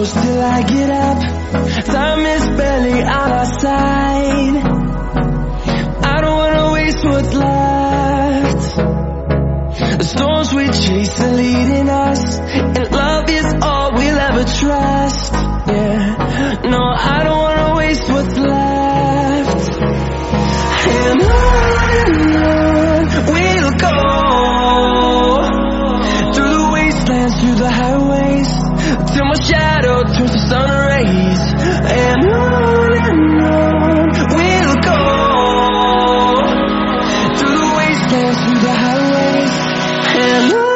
close till I get up. Time is barely on our side. I don't wanna waste what's left. The storms we chase are leading us, and love is all we'll ever trust. Yeah, no, I don't wanna waste what's left. And on we'll go, through the wastelands, through the highways, till my shadow turns to sun rays. And on we'll go, through the wastelands, through the highways, and on.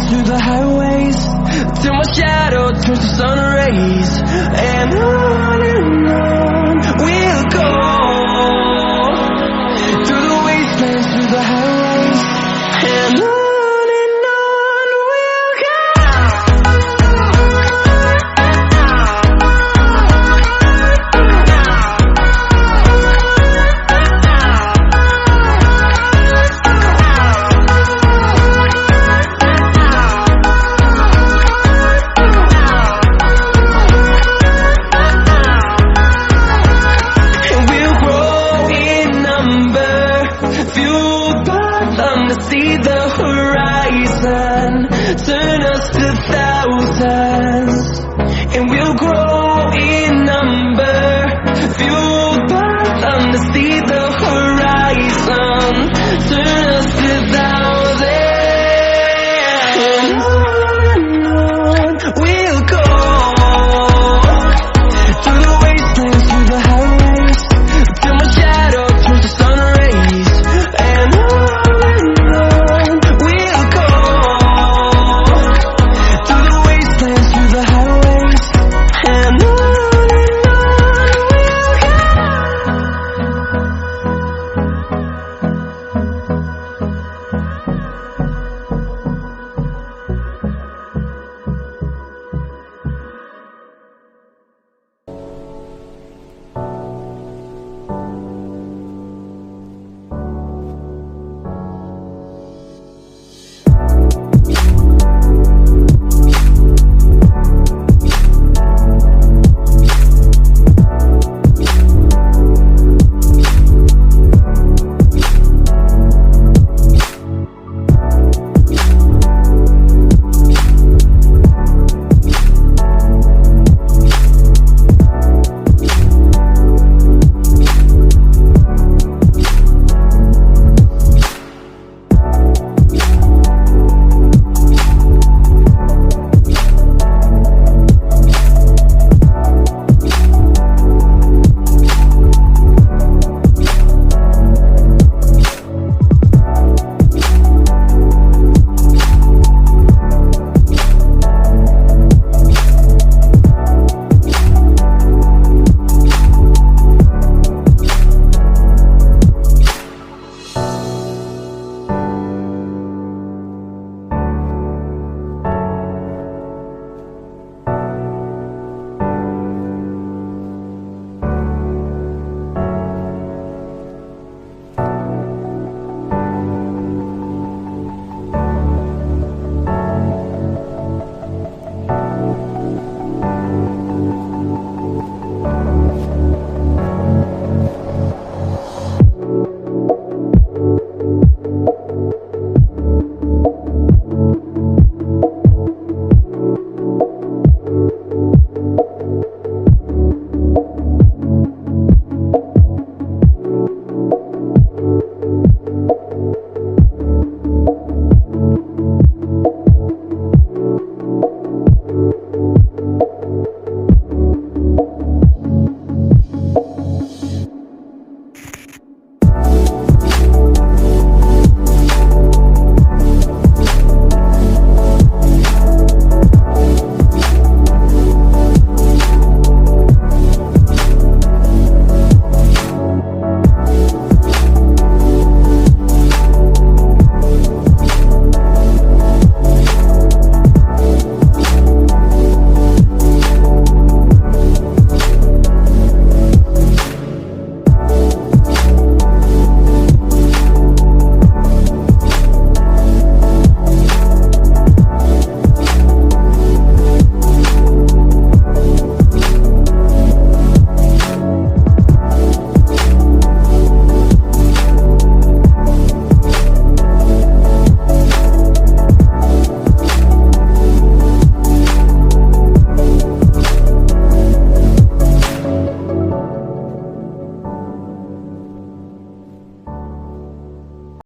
Through the highways, till my shadow turns to sun rays. And on we'll go, through the wastelands, through the highways, and on. See the horizon, turn us to thousands.